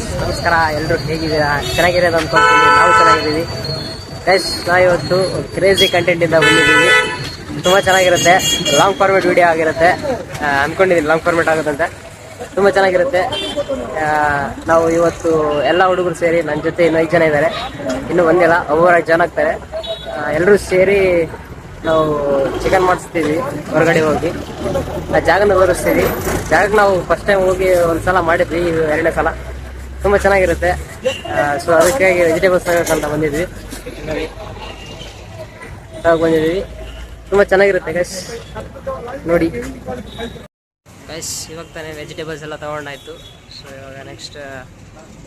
Guys ನಮಸ್ಕಾರ, ಎಲ್ಲರೂ ಹೇಗಿದ್ದೀರಾ? ಚೆನ್ನಾಗಿರೋದು ಅಂದ್ಕೊಳ್ತೀನಿ. ನಾವು ಚೆನ್ನಾಗಿದ್ದೀವಿ ಗೈಸ್. ನಾವು ಇವತ್ತು ಕ್ರೇಜಿ ಕಂಟೆಂಟಿಂದ ಬಂದಿದ್ದೀವಿ. ತುಂಬ ಚೆನ್ನಾಗಿರುತ್ತೆ, ಲಾಂಗ್ ಫಾರ್ಮೇಟ್ ವಿಡಿಯೋ ಆಗಿರುತ್ತೆ. ಅಂದ್ಕೊಂಡಿದ್ದೀನಿ ಲಾಂಗ್ ಫಾರ್ಮೇಟ್ ಆಗುತ್ತಂತೆ, ತುಂಬ ಚೆನ್ನಾಗಿರುತ್ತೆ. ನಾವು ಇವತ್ತು ಎಲ್ಲ ಹುಡುಗರು ಸೇರಿ, ನನ್ನ ಜೊತೆ ಇನ್ನೂ 5 ಜನ ಇದ್ದಾರೆ, ಇನ್ನೂ ಬಂದಿಲ್ಲ, ಒಬ್ಬರಾಗಿ ಜನ ಆಗ್ತಾರೆ. ಎಲ್ಲರೂ ಸೇರಿ ನಾವು ಚಿಕನ್ ಮಾಡಿಸ್ತೀವಿ ಹೊರಗಡೆ ಹೋಗಿ. ಆ ಜಾಗನ ತೋರಿಸ್ತೀವಿ. ಜಾಗಕ್ಕೆ ನಾವು ಫಸ್ಟ್ ಟೈಮ್ ಹೋಗಿ ಒಂದ್ಸಲ ಮಾಡಿದ್ವಿ, 2ನೇ ಸಲ. ತುಂಬ ಚೆನ್ನಾಗಿರುತ್ತೆ. ಸೊ ಅದಕ್ಕಾಗಿ ವೆಜಿಟೇಬಲ್ಸ್ ತಗೋಬೇಕಂತ ಬಂದಿದ್ವಿ, ಬಂದಿದ್ದೀವಿ. ತುಂಬ ಚೆನ್ನಾಗಿರುತ್ತೆ ಗೈಸ್, ನೋಡಿ ಗೈಸ್. ಇವಾಗ ತಾನೇ ವೆಜಿಟೇಬಲ್ಸ್ ಎಲ್ಲ ತೊಗೊಂಡಾಯ್ತು. ಸೊ ಇವಾಗ ನೆಕ್ಸ್ಟ್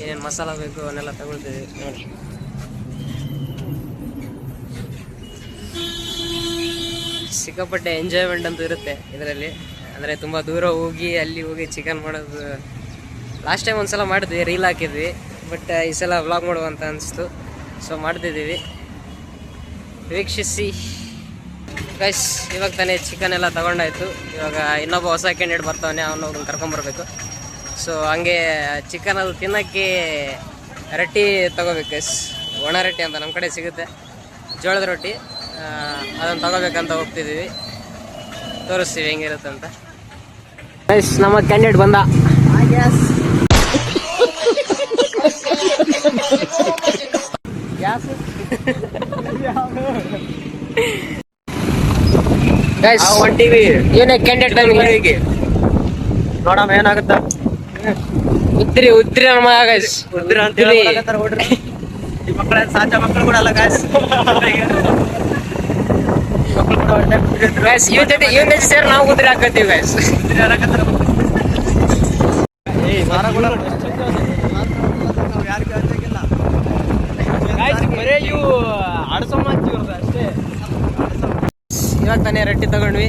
ಏನೇನು ಮಸಾಲ ಬೇಕು ಅವನ್ನೆಲ್ಲ ತಗೊಳ್ತೀವಿ ನೋಡಿ. ಸಿಕ್ಕಾಪಟ್ಟೆ ಎಂಜಾಯ್ಮೆಂಟ್ ಅಂತೂ ಇರುತ್ತೆ ಇದರಲ್ಲಿ. ಅಂದರೆ ತುಂಬ ದೂರ ಹೋಗಿ ಅಲ್ಲಿ ಹೋಗಿ ಚಿಕನ್ ಮಾಡೋದು. ಲಾಸ್ಟ್ ಟೈಮ್ ಒಂದ್ಸಲ ಮಾಡಿದ್ವಿ, ರೀಲ್ ಹಾಕಿದ್ವಿ. ಬಟ್ ಈ ಸಲ ವ್ಲಾಗ್ ಮಾಡುವಂತ ಅನಿಸ್ತು, ಸೊ ಮಾಡ್ತಿದ್ದೀವಿ. ವೀಕ್ಷಿಸಿ ಗೈಸ್. ಇವಾಗ ತಾನೇ ಚಿಕನ್ ಎಲ್ಲ ತೊಗೊಂಡಾಯ್ತು. ಇವಾಗ ಇನ್ನೊಬ್ಬ ಹೊಸ ಕ್ಯಾಂಡಿಡೇಟ್ ಬರ್ತಾವನೆ, ಅವನು ಕರ್ಕೊಂಬರ್ಬೇಕು. ಸೊ ಹಂಗೆ ಚಿಕನ್ ಅದು ತಿನ್ನೋಕ್ಕೆ ರೊಟ್ಟಿ ತೊಗೋಬೇಕು ಗೈಸ್. ಒಣ ರೊಟ್ಟಿ ಅಂತ ನಮ್ಮ ಕಡೆ ಸಿಗುತ್ತೆ, ಜೋಳದ ರೊಟ್ಟಿ. ಅದನ್ನು ತಗೋಬೇಕಂತ ಹೋಗ್ತಿದ್ದೀವಿ, ತೋರಿಸ್ತೀವಿ ಹೆಂಗಿರುತ್ತೆ ಅಂತ ಗೈಸ್. ನಮ್ಮ ಕ್ಯಾಂಡಿಡೇಟ್ ಬಂದ. ಹೊಂಟಿವಿ ಏನೇ ಕ್ಯಾಂಡಿಡೇಟ್ ನಮಗೆ ನೋಡಮ್ಮ ಏನಾಗುತ್ತ. ಉದ್ರಿ ಉದ್ರಿ ನಮ್ಮ ಗೈಸ್, ಉದ್ರಿ ಅಂತೀವಿ. ಮಕ್ಕಳ ಸಾಚ ಮಕ್ಕಳು ಕೂಡ ಅಲ್ಲ ಗೈಸ್. ಇವನ್ ಜೊತೆ ಸೇರಿ ನಾವು ಉದ್ರಿ ಹಾಕತ್ತೀವಿ ಗೈಸ್. ಇವಾಗ ತಾನೇ ರೊಟ್ಟಿ ತಗೊಂಡ್ವಿ.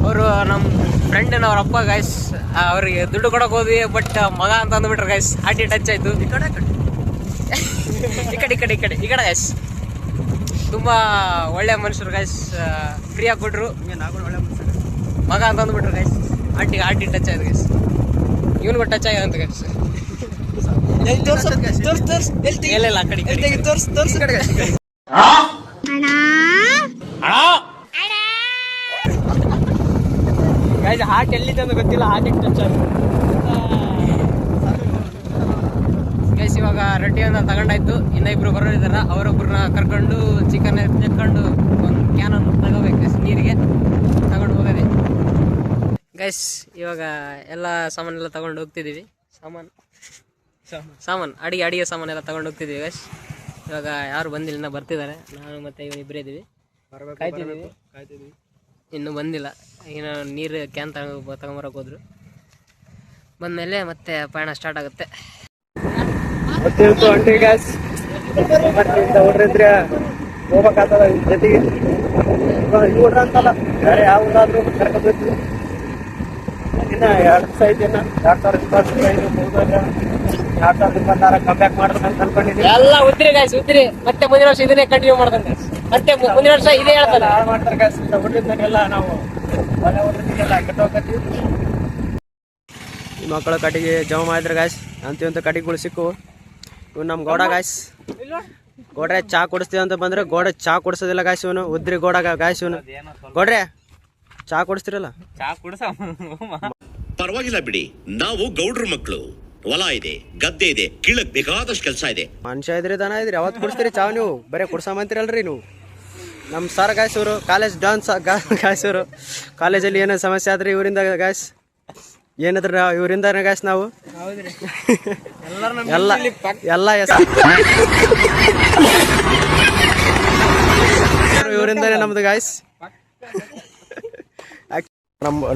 ಅವರು ನಮ್ಮ ಫ್ರೆಂಡಿನವ್ರ ಅಪ್ಪ ಗೈಸ್. ಅವ್ರಿಗೆ ದುಡ್ಡು ಕೊಡಕ್ ಹೋದ್ವಿ, ಬಟ್ ಮಗ ಅಂತ ಅಂದ್ಬಿಟ್ರೆ ಗೈಸ್. ಹಾರ್ಟಿ ಟಚ್ ಆಯ್ತು. ಈ ಕಡೆ ಗೈಸ್. ತುಂಬ ಒಳ್ಳೆ ಮನುಷ್ಯರು ಗೈಸ್, ಫ್ರೀಯಾಗಿ ಕೊಟ್ರು. ಮಗ ಅಂತ ಅಂದ್ಬಿಟ್ರು ಗೈಸ್. ಹಾರ್ಟಿ ಟಚ್ ಆಯ್ತು ಗೈಸ್. ಇವನ್ಗೂ ಟಚ್ ಆಗಿದೆ ಅಂತ ಗೈಸ್. ಇಲ್ಲ ಆ ಕಡೆ ಗೈಸ್. ಹಾರ್ಟ್ ಎಲ್ಲಿದೆ ಅಂತ ಗೊತ್ತಿಲ್ಲ, ಹಾರ್ಟಿಗೆ ಟಚ್ ಆಗಿದೆ ಗೈಸ್. ಇವಾಗ ರೊಟ್ಟಿಯನ್ನು ತಗೊಂಡಾಯ್ತು. ಇನ್ನಿಬ್ರು ಬರೋರಿದಾರ, ಅವರೊಬ್ಬರನ್ನ ಕರ್ಕೊಂಡು ಚಿಕನ್ ತೆಕ್ಕೊಂಡು ಒಂದು ಕ್ಯಾನನ್ನು ತಗೋಬೇಕು ಗೈಸ್, ನೀರಿಗೆ ತಗೊಂಡು ಹೋಗೋದೆ ಗೈಸ್. ಇವಾಗ ಎಲ್ಲ ಸಾಮಾನೆಲ್ಲ ತಗೊಂಡು ಹೋಗ್ತಿದ್ದೀವಿ. ಸಾಮಾನು ಅಡಿಗೆ ಸಾಮಾನೆಲ್ಲ ತಗೊಂಡು ಹೋಗ್ತಿದ್ದೀವಿ ಗೈಸ್. ಇವಾಗ ಯಾರು ಬಂದಿಲ್ಲ, ಇನ್ನ ಬರ್ತಿದ್ದಾರೆ. ನಾನು ಮತ್ತೆ ಇವನು ಇಬ್ಬರೇ ಇದ್ದೀವಿ, ಕಾಯ್ತಿದ್ದೀವಿ. ಇನ್ನೂ ಬಂದಿಲ್ಲ. ಇನ್ನು ನೀರು ಕ್ಯಾನ್ ತಗೊಂಬರಕ್ಕೆ ಹೋದ್ರು. ಬಂದಮೇಲೆ ಮತ್ತೆ ಪಯಣ ಸ್ಟಾರ್ಟ್ ಆಗುತ್ತೆ. ಹೊಡ್ರಿದ್ರೆ ಹೋಗ್ಬೇಕಾಗ್ತದ ಜೊತೆಗೆ. ಊಡ್ರ ಅಂತಲ್ಲ, ಬೇರೆ ಯಾವ ಊರಾದ್ರೂ ಕರ್ಕೊಬೇಕು. ಇನ್ನ 2 ದಿವಸ ಐತಿ, 2025 ಕಂಬ್ಯಾಕ್ ಮಾಡ್ಬೇಕಂತ ಅನ್ಕೊಂಡಿದ್ದೀವಿ. ಎಲ್ಲ ಉದ್ರಿ ಗಾಯ್ಸ್, ಉದ್ರಿ. ಮತ್ತೆ ಮುಂದಿನ ವರ್ಷ ಇದನ್ನೇ ಕಂಟಿನ್ಯೂ ಮಾಡ್ತಾರೆ. ಮತ್ತೆ ಮುಂದಿನ ವರ್ಷ ಇದೇ ಹೇಳ್ತಾರೆ, ಮಾಡ್ತಾರೆ ಗಾಯ್ಸ್. ಹುಡ್ರಿದ್ದಾಗೆಲ್ಲ ನಾವು ಒಳ್ಳೆ ಹುಡ್ರಿಗೆಲ್ಲ ಕಟ್ಟೋಕತ್ತೀವಿ. ಈ ಮಕ್ಕಳು ಕಟ್ಟಿಗೆ ಜಮಾ ಮಾಡಿದ್ರೆ ಗಾಯ್ಸ್, ಅಂತ ಕಟ್ಟಿಗೆಗಳು ಸಿಕ್ಕು. ಇವ್ ನಮ್ಮ ಗೌಡ ಗಾಯ್ಸ್. ಗೋಡ್ರೆ ಚಾ ಕುಡಿಸ್ತೀವಿ ಅಂತ ಬಂದ್ರೆ ಗೋಡೆ ಚಾ ಕುಡಿಸೋದಿಲ್ಲ ಗಾಯ್ಸ್. ಇವನು ಉದ್ರಿ ಗೋಡ ಗಾಯ್ಸ್. ಇವನು ಗೋಡ್ರೆ ಚಾ ಕುಡಿಸ್ತಿರಲ್ಲ? ಚಾ ಕುಡಿಸ ಪರವಾಗಿಲ್ಲ ಬಿಡಿ, ನಾವು ಗೌಡ್ರ ಮಕ್ಕಳು. ಹೊಲ ಇದೆ, ಗದ್ದೆ ಇದೆ, ಕೀಳಕ್ ಬೇಕಾದಷ್ಟು ಕೆಲಸ ಇದೆ. ಮನುಷ್ಯ ಇದ್ರಿ, ದನ ಇದ್ರಿ, ಯಾವತ್ತು ಕುಡಿಸ್ತೀರಿ ಚಾ? ನೀವು ಬರೀ ಕುಡ್ಸಂತೀರಲ್ರಿ ನೀವು. ನಮ್ಮ ಸರ್ ಗಾಯ್ಸ್ ಅವರು ಕಾಲೇಜ್ ಡಾನ್ಸ್ ಗಾಯ್ಸ್. ಅವರು ಕಾಲೇಜಲ್ಲಿ ಏನೋ ಸಮಸ್ಯೆ ಆದ್ರೆ ಇವರಿಂದ ಗಾಯ್ಸ್, ಏನಾದ್ರೆ ಇವರಿಂದಾನೆ ಗಾಯ್ಸ್. ನಾವು ಎಲ್ಲ ಇವರಿಂದಾನೆ ನಮ್ದು ಗಾಯ್ಸ್.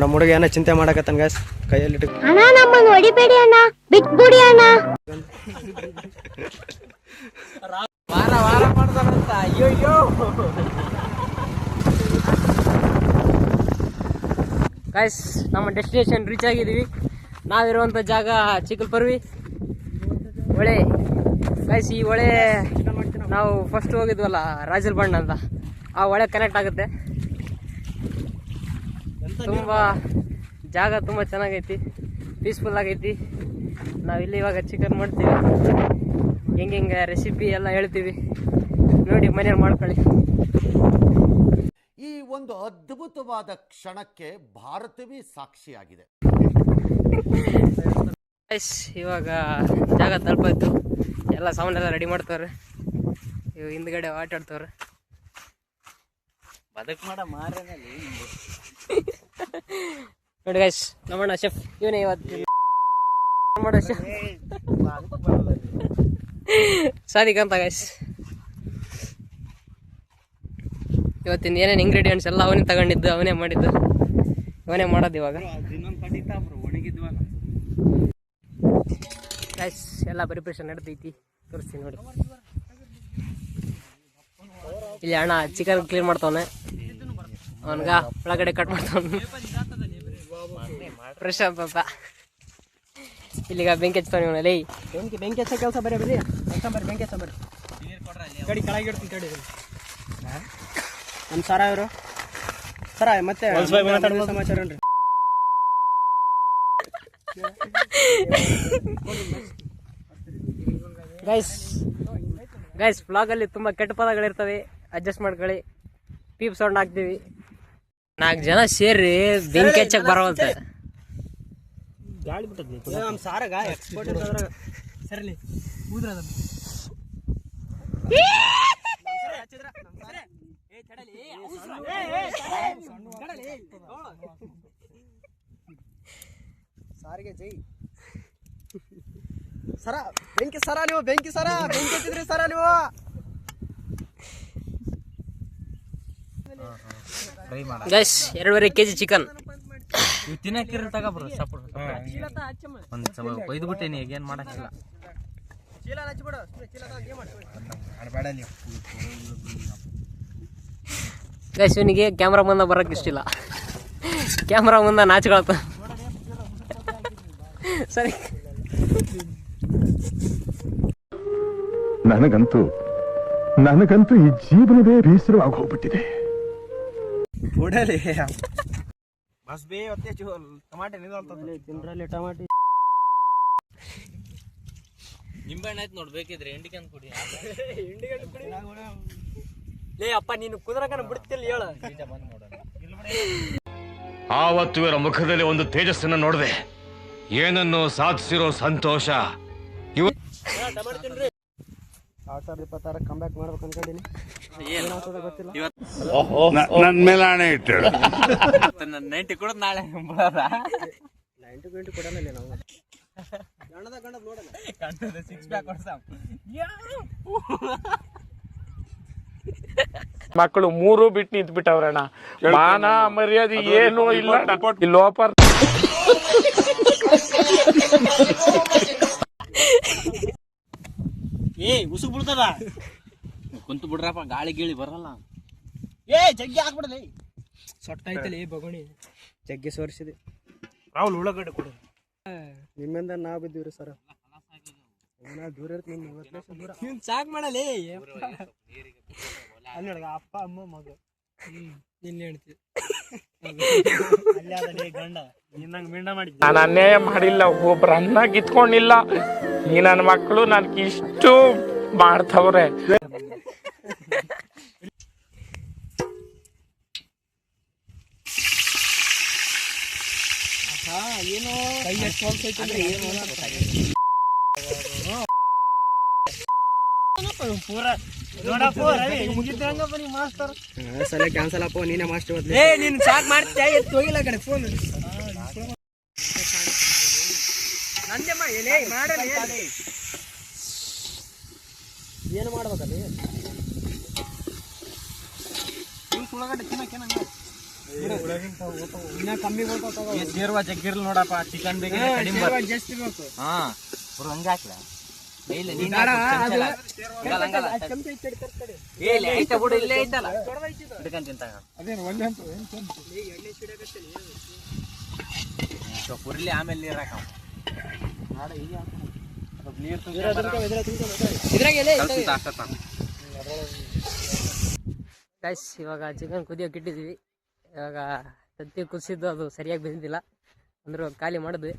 ನಮ್ಮ ಹುಡುಗ ಏನೋ ಚಿಂತೆ ಮಾಡಕತ್ತಾನ ಗಾಯ್ಸ್, ಕೈಯಲ್ಲಿ ವಾರ ಮಾಡ್ತಾನಂತ. ಅಯ್ಯೋ ಗಾಯ್ಸ್, ನಮ್ಮ ಡೆಸ್ಟಿನೇಷನ್ ರೀಚ್ ಆಗಿದ್ದೀವಿ. ನಾವಿರುವಂಥ ಜಾಗ ಚಿಕ್ಕಲ್ಪರ್ವಿ ಹೊಳೆ ಗಾಯ್ಸ್. ಈ ಹೊಳೆ ನಾವು ಫಸ್ಟ್ ಹೋಗಿದ್ವಲ್ಲ ರಾಜಲ್ ಬಣ್ಣ ಅಂತ, ಆ ಹೊಳೆ ಕನೆಕ್ಟ್ ಆಗುತ್ತೆ. ತುಂಬ ಜಾಗ ತುಂಬ ಚೆನ್ನಾಗೈತಿ, ಪೀಸ್ಫುಲ್ ಆಗೈತಿ. ನಾವಿಲ್ಲಿ ಇವಾಗ ಚಿಕನ್ ಮಾಡ್ತೀವಿ, ಹೆಂಗೆ ರೆಸಿಪಿ ಎಲ್ಲ ಹೇಳ್ತೀವಿ, ನೋಡಿ ಮನೇಲಿ ಮಾಡ್ಕೊಳ್ಳಿ. ಈ ಒಂದು ಅದ್ಭುತವಾದ ಕ್ಷಣಕ್ಕೆ ಭಾರತವೇ ಸಾಕ್ಷಿಯಾಗಿದೆ. ಇವಾಗ ಜಾಗ ತಲುಪಾಯ್ತು, ಎಲ್ಲ ಸಾಮಾನೆಲ್ಲ ರೆಡಿ ಮಾಡ್ತವ್ರೆ. ಇವಾಗ ಹಿಂದ್ಗಡೆ ಆಟ ಆಡ್ತವ್ರೆ. ಬದಕ್ ಮಾಡ ಮಾರಲ್ಲಿ ನೋಡಿ ಗೈಸ್, ನಮ್ಮಣ್ಣ ಶೆಫ್ ಇವನೇ ಇವತ್ತು ಮಾಡೋ ಶೆಫ್ ಸಾದಿಕ್ ಅಂತ ಗೈಸ್. ಇವತ್ತಿನ ಏನೇನು ಇಂಗ್ರೀಡಿಯೆಂಟ್ಸ್ ಎಲ್ಲ ಅವನೇ ತಗೊಂಡಿದ್ದು, ಅವನೇ ಮಾಡಿದ್ದು, ಅವನೇ ಮಾಡೋದು ಇವಾಗ. ಗೈಸ್ ಎಲ್ಲ ಪ್ರಿಪ್ರೇಷನ್ ನಡ್ದೈತಿ, ತೋರಿಸ್ತೀನಿ ನೋಡಿ. ಇಲ್ಲಿ ಅಣ್ಣ ಚಿಕನ್ ಕ್ಲೀನ್ ಮಾಡ್ತಾವನೆ, ಅವನ್ಗ ಒಳಗಡೆ ಕಟ್ ಮಾಡ್ತಾವನು ಪ್ರಶಾಂತ್ ಅಂತ. ಇಲ್ಲಿಗ ಬೆಂಕಿ ಹಚ್ತಾವ ಇವನಲ್ಲಿ. ಬೆಂಕಿ ಹಚ್ಚೋ ಕೆಲಸ ಬರೀ ಬರ್ರಿ ಬೆಂಕಿ ಹಚ್ಚ ಬರ್ರಿ ಕಡಿ ಕೆಳಗಿಡ್ತೀನಿ ಕಡಿ. ನಮ್ಮ ಸರ ಇವರು ಸರ ಮತ್ತೆ ಸಮಾಚಾರ ಏನ್ರಿ? ಗೈಸ್ ವ್ಲಾಗಲ್ಲಿ ತುಂಬ ಕೆಟ್ಟ ಪದಗಳಿರ್ತವೆ, ಅಡ್ಜಸ್ಟ್ ಮಾಡ್ಕೊಳ್ಳಿ. ಪೀಪ್ ಸೌಂಡ್ ಹಾಕ್ತೀವಿ. 4 ಜನ ಸೇರಿ ಬೆಂಕಿ ಹಚ್ಚಕ್ಕೆ ಬರವಲ್ತೆ. ಗಾಳಿ ಬಿಟ್ಟದ್ಲಿ ನಮ್ಮ ಸಾರಾಗ ಎಕ್ಸ್ಪೋರ್ಟ್ ಸರಲಿ ಊದ್ರದ ಸಾರಿಗೆ ಜೈ ಸರ ಬೆಂಕಿ ಸರ ನೀವು ಬೆಂಕಿ ಸರ ಬೆಂಕಿ ಹಚ್ಚಿದ್ರಿ ಸರ ನೀವು. ಗೈಸ್ 2.5 kg ಚಿಕನ್ ತಿನ್ನಕ್ಕಿರ ತಗೋಬ್ರು ಸಪೋರ್ಟ್ ಒಂದು ಕೊಯ್ದು ಬಿಟ್ಟೇನಿ, ಈಗ ಏನು ಮಾಡಕ್ಕಿಲ್ಲ. ಗೈಸ್ ಇವನಿಗೆ ಕ್ಯಾಮ್ರಾ ಮುಂದೆ ಬರೋಕ್ಕೆ ಇಷ್ಟಿಲ್ಲ, ಕ್ಯಾಮ್ರಾ ಮುಂದೆ ನಾಚ್ಕೊಳತ್ತ. ಸರಿ ನನಗಂತೂ ಈ ಜೀವನವೇ ಬೇಸರವಾಗಿ ಹೋಗ್ಬಿಟ್ಟಿದೆ. ಟಮಾಟಿ ನಿಂಬೆಹಣ್ಣು ಆಯ್ತು ನೋಡ್ಬೇಕಿದ್ರೆ ಎಂಡಿಕೆ ಅಂತ ಕುಡಿ. ಲೇ ಅಪ್ಪ ನೀನು ಕುದುರಕನ ಬಿಡ್ತಿಲ್ಲ ಹೇಳ. ಆವತ್ತು ಇವರ ಮುಖದಲ್ಲಿ ಒಂದು ತೇಜಸ್ಸನ್ನು ನೋಡಿದೆ, ಏನನ್ನು ಸಾಧಿಸಿರೋ ಸಂತೋಷ. 2026 ಕಂಬ್ಯಾಕ್ ಮಾಡ್ಬೇಕು ಅನ್ಕೊಂಡಿನಿ. ಗೊತ್ತಿಲ್ಲ. ನನ್ನ ಮೇಲೆ ಆಣೆ ಇಟ್ಟಳು. 90 ಕೂಡ ನಾಳೆ 90 ಕೊಡಲ್ಲ ನಾವು. ಮಕ್ಕಳು 3 ಬಿಟ್ಟು ನಿಂತು ಬಿಟ್ಟವ್ರಣ್ಣ. ಮಾನ ಮರ್ಯಾದೆ ಏನು ಇಲ್ಲ. ಲೋಪರ್ ಉಸುಕ್ ಬಿಡ್ತದ ಕುಂತು ಬಿಡ್ರಪ್ಪ, ಗಾಳಿ ಗೀಳಿ ಬರಲ್ಲ. ಜಗ್ಗಿ ಹಾಕ್ಬಿಡಲಿ, ಸೊಟ್ಟ ಐತಲಿ ಬಗೋಣಿ ಜಗ್ಗಿ ಸೋರಿಸಿದೆ. ರಾಹುಲ್ ಉಳ್ಳಗಡ್ಡೆ ಕೊಡು. ನಿಮ್ಮಿಂದ ನಾವು ಬಿದ್ದೀವ್ರಿ ಸರ್. ದೂರ ಸಾಕ್ ಮಾಡಲಿ ಅಲ್ಲಿ ಅಪ್ಪ ಅಮ್ಮ ಮಗ ನಿನ್ನ ಹೇಳ್ತೀವಿ. ನಾನು ಅನ್ಯಾಯ ಮಾಡಿಲ್ಲ, ಒಬ್ರು ಅನ್ನ ಕಿತ್ಕೊಂಡಿಲ್ಲ. ಈ ನನ್ನ ಮಕ್ಕಳು ನನ್ಗೆ ಇಷ್ಟು ಮಾಡ್ತವ್ರೆ. ಏನೋ ಕೈ ಎಷ್ಟು ಹೊಲ್ಸೈತೆ ಏನು ಸಲ ಕ್ಯಾನ್ಸಲ್ ಅಪ್ಪ, ನೀನೇ ಮಾಸ್ಟರ್. ನೀನು ಸಾಕ್ ಮಾಡ್ತೀಯ, ಎತ್ತು ಹೋಗಿಲ್ಲ ಕಡೆ ಫೋನ್ ನಂದೆಮ್ಮ ಮಾಡಲಿ. ಏನು ಮಾಡ್ಬೇಕಲ್ಲಿ ಇನ್ನ ಕಮ್ಮಿ ಸೇರುವ ಜಗ್ಗಿರ್ಲಿ ನೋಡಪ್ಪ, ಚಿಕನ್ ಬೇಕು ಜಾಸ್ತಿ ಬೇಕು. ಹಾ ಹಂಗೆ ಹಾಕ್ಲ ಪುರ್ಲಿ ಆಮೇಲೆ ನೀರ್ ಹಾಕ. ಇವಾಗ ಚಿಕನ್ ಕುದಿಯೋಕೆ ಇಟ್ಟಿದ್ದೀವಿ. ಇವಾಗ ತತ್ತಿ ಕುದಿಸಿದ್ದು ಅದು ಸರಿಯಾಗಿ ಬೆಂದಿಲ್ಲ, ಅಂದ್ರೂ ಖಾಲಿ ಮಾಡಿದ್ವಿ.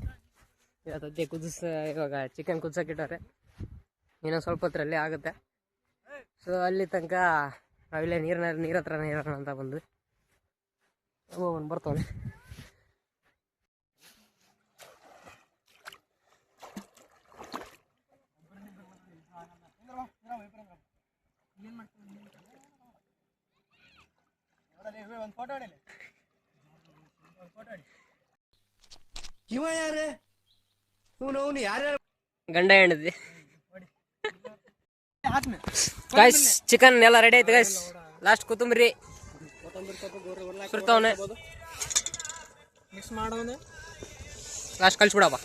ಇವತ್ತೊತ್ತಿಗೆ ಇವಾಗ ಚಿಕನ್ ಕುದಿಸೋಕ್ಕಿಟ್ಟವ್ರೆ, ಇನ್ನೊಂದು ಸ್ವಲ್ಪ ಹೊತ್ತರಲ್ಲಿ ಆಗುತ್ತೆ. ಸೊ ಅಲ್ಲಿ ತನಕ ನಾವಿಲ್ಲೇ ನೀರ ಹತ್ರನೇ ಇರೋಣ ಅಂತ ಬಂದ್ವಿ. ಹೋಗೋಣ ಬರ್ತಾವೆ. ಗಂಡ ಹೆಂಡತಿ ಗೈಸ್, ಚಿಕನ್ ಎಲ್ಲ ರೆಡಿ ಆಯ್ತು ಗೈಸ್. ಲಾಸ್ಟ್ ಕೊತ್ತಂಬರಿ ಸುರ್ತಾವನೆ ಲಾಸ್ಟ್ ಕಳ್ಸಿಬಿಡಪ್ಪ.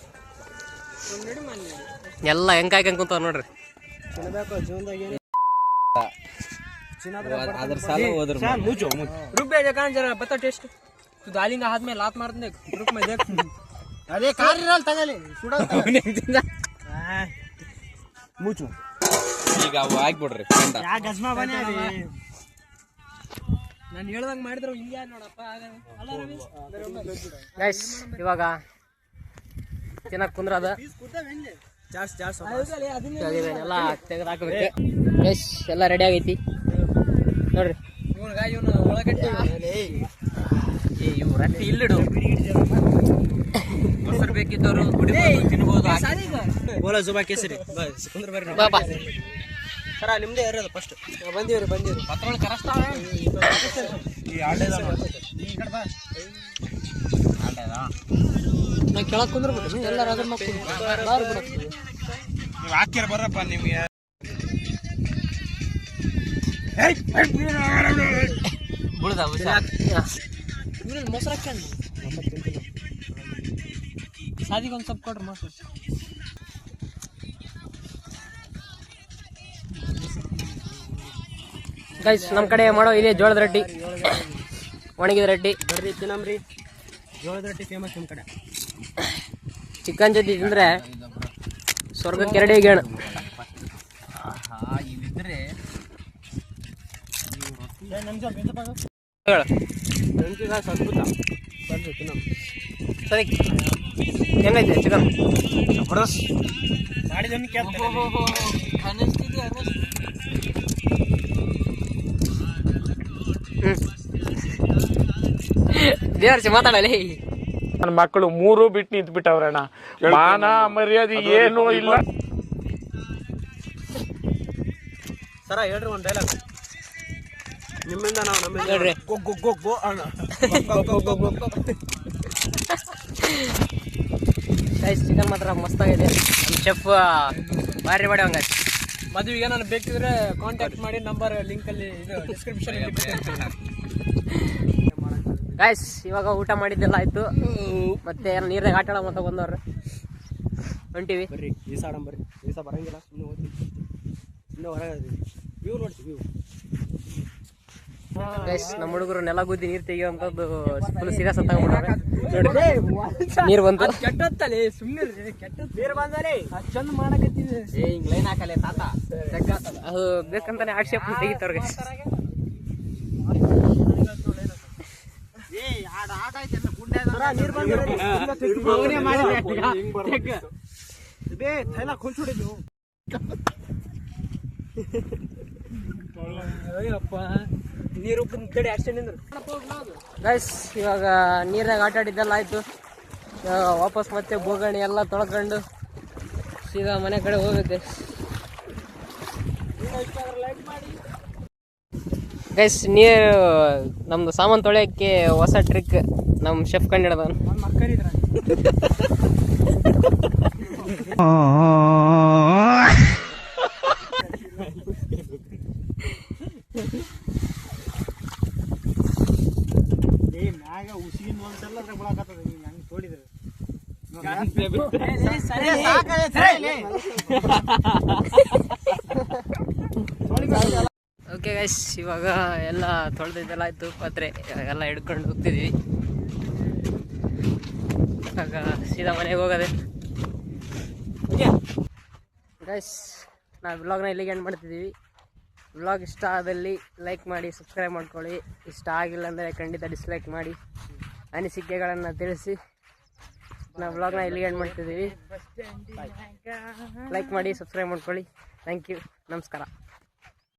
ಎಲ್ಲ ಹೆಂಗ್ ಕಾಯ್ಕೊಂಡ್ ಕುಂತಾವ ನೋಡ್ರಿ. रुक बे जकान जरा बता टेस्ट तू डालेंगे हाथ में लात मार दे. रुक मैं देख. अरे कार तगले सुड़ा मुचो ಈಗ ಆಗ್ಬಿಡ್ರಿ ಯಾ ಗಜ್ಮಾ ಬನ್ನಿ ನಾನು ಹೇಳ್ದಂಗೆ ಮಾಡಿದ್ರು ಹಿಂಗೆ ನೋಡಪ್ಪ. ಗೈಸ್ ಇವಾಗ ತಿನ್ನಕ್ ಕುಂದ್ರದ ಎಲ್ಲ ತೆಗೆದು ಹಾಕಬೇಕು. ಗೈಸ್ ಎಲ್ಲ ರೆಡಿ ಆಗೈತಿ ನೋಡ್ರಿ. ಇವು ರಟ್ಟಿ ಇಲ್ಲಿಡು ಮೊಸರು ಬೇಕಿದ್ದವರು ತಿನ್ಬೋದು. ಬೋಲ ಜುಬಾ ಕೇಸರಿ ಬಾಬಾ ಸರ ನಿಮ್ದೇ ಇರೋದು ಫಸ್ಟ್. ಬಂದೀವ್ರಿ ಪತ್ರಗಳು ಕರೆಸ್ತಾವ. ನಾ ಕೆಳಗೆ ಕುಂದ್ರಬೇಕು ಎಲ್ಲರೂ ಅದ್ರ ಮಕ್ಕಳು ಹಾಕ್ಯಾರ ಬರಪ್ಪ ನಿಮ್ಗೆ. ಮೊಸರು ಹಾಕ್ಯಾನ ಸಾದಿಗೊಂದು ಸ್ವಲ್ಪ ಕೊಡ್ರಿ ಮೊಸರು. ಗೈಸ್ ನಮ್ಮ ಕಡೆ ಮಾಡೋ ಇದೆ ಜೋಳದ ರೊಟ್ಟಿ, ಒಣಗಿದ ರೊಟ್ಟಿ. ಬರ್ರಿ ತಿನ್ನಮ್ರಿ, ಜೋಳದ ರೊಟ್ಟಿ ಫೇಮಸ್ ನಮ್ಮ ಕಡೆ. ಚಿಕನ್ ಜೊತೆ ತಿಂದ್ರೆ ಸ್ವರ್ಗಕ್ಕೆ ಎರಡೇ ಗೇಣು. ಇವಿದ್ರೆ ಸರಿ ಹೆಂಗೈತೆ ಚಿಕನ್? ದೇವರ್ಸಿ ಮಾತಾಡಲಿ. ನನ್ನ ಮಕ್ಕಳು 3 ಬಿಟ್ಟು ನಿಂತು ಬಿಟ್ಟವ್ರಣ್ಣ. ಮಾನ ಮರ್ಯಾದೆ ಏನೂ ಇಲ್ಲ. ಸರ ಹೇಳ್ರಿ ಒಂದು ಡೈಲಾಗ್ ನಿಮ್ಮಿಂದ ನಾವು ನಮ್ಮಿಂದ ಹೇಳ್ರಿ. ಗೈಸ್ ಚಿಕನ್ ಮಾತ್ರ ಮಸ್ತಾಗಿದೆ. ನಮ್ಮ ಶೆಫ್ ಭಾರಿ ಮಾಡಿ ಹಂಗ. ಮದುವೆಗೆ ನಾನು ಬೇಕಿದ್ರೆ ಕಾಂಟ್ಯಾಕ್ಟ್ ಮಾಡಿ, ನಂಬರ್ ಲಿಂಕಲ್ಲಿ ಇದು ಡಿಸ್ಕ್ರಿಪ್ಷನ್. ಗೈಸ್ ಇವಾಗ ಊಟ ಮಾಡಿದ್ದೆಲ್ಲ ಆಯ್ತು. ಮತ್ತೆ ನೀರಾಗ ಆಟ ಆಡೋ ಅಂತ ಬಂದವ್ರೆ ಹೊಂಟಿವಿ. ಬರ್ರಿ ಈಸ ಆಡಂಬರ್ರಿ. ಈಸ ಬರಂಗಿಲ್ಲ, ಸುಮ್ಮನೆ ಹೋಗ್ತೀವಿ, ಸುಮ್ಮನೆ ಹೊರಗೆ ವ್ಯೂ ನೋಡ್ತೀವಿ. ವ್ಯೂ ಗೈಸ್ ನಮ್ಮ ಹುಡುಗರು ನೆಲ ಗುದ್ದಿ ನೀರು ತೆಗಿಯುವಂಥದ್ದು ಫುಲ್ ಸೀರಿಯಸ್ ಅಂತ ತಗೊಂಡ್ಬಿಟ್ರೆ ನೀರು ಬಂತು. ಕೆಟ್ಟತ್ತಲೆ ಸುಮ್ಮನೆ ಕೆಟ್ಟ ನೀರು ಬಂದರೆ ಚಂದ ಮಾಡಕತ್ತಿದ್ದೆ. ಹಿಂಗ್ ಲೈನ್ ಹಾಕಲೆ ತಾತ ಅದು ಬೇಕಂತಾನೆ ಆಕ್ಷೇಪ ತೆಗಿತವ್ರಿಗೆ. ನೀರು ಕಡೆ ಆಕ್ಸಿಡೆಂಟ್. ಗೈಸ್ ಇವಾಗ ನೀರಾಗ ಆಟ ಆಡಿದ್ದೆಲ್ಲ ಆಯ್ತು. ವಾಪಸ್ ಮತ್ತೆ ಬೋಗಣಿ ಎಲ್ಲ ತೊಳ್ಕೊಂಡು ಸೀದಾ ಮನೆ ಕಡೆ ಹೋಗುತ್ತೆ. ಗೈಸ್ ನೀರು ನಮ್ದು ಸಾಮಾನು ತೊಳೆಯೋಕ್ಕೆ ಹೊಸ ಟ್ರಿಕ್ ನಮ್ಮ ಶೆಫ್ ಕಂಡಿಡ್ದ. ಓಕೆ ಗೈಸ್ ಇವಾಗ ಎಲ್ಲ ತೊಳೆದಿದ್ದೆಲ್ಲ ಆಯ್ತು. ಪಾತ್ರೆ ಎಲ್ಲ ಹಿಡ್ಕೊಂಡು ಹೋಗ್ತಿದ್ವಿ. ಇವಾಗ ಸೀದಾ ಮನೆಗೆ ಹೋಗೋದೆ. ಗೈಸ್ ನಾವು ವ್ಲಾಗ್ನ ಇಲ್ಲಿಗೆ ಎಂಡ್ ಮಾಡ್ತಿದ್ದೀವಿ. ವ್ಲಾಗ್ ಇಷ್ಟ ಆದಲ್ಲಿ ಲೈಕ್ ಮಾಡಿ, ಸಬ್ಸ್ಕ್ರೈಬ್ ಮಾಡ್ಕೊಳ್ಳಿ. ಇಷ್ಟ ಆಗಿಲ್ಲ ಅಂದರೆ ಖಂಡಿತ ಡಿಸ್ಲೈಕ್ ಮಾಡಿ, ಅನಿಸಿಕೆಗಳನ್ನು ತಿಳಿಸಿ. ನಾವು ವ್ಲಾಗ್ನ ಇಲ್ಲಿಗೆ ಎಂಡ್ ಮಾಡ್ತಿದ್ದೀವಿ. ಲೈಕ್ ಮಾಡಿ, ಸಬ್ಸ್ಕ್ರೈಬ್ ಮಾಡ್ಕೊಳ್ಳಿ. ಥ್ಯಾಂಕ್ ಯು, ನಮಸ್ಕಾರ.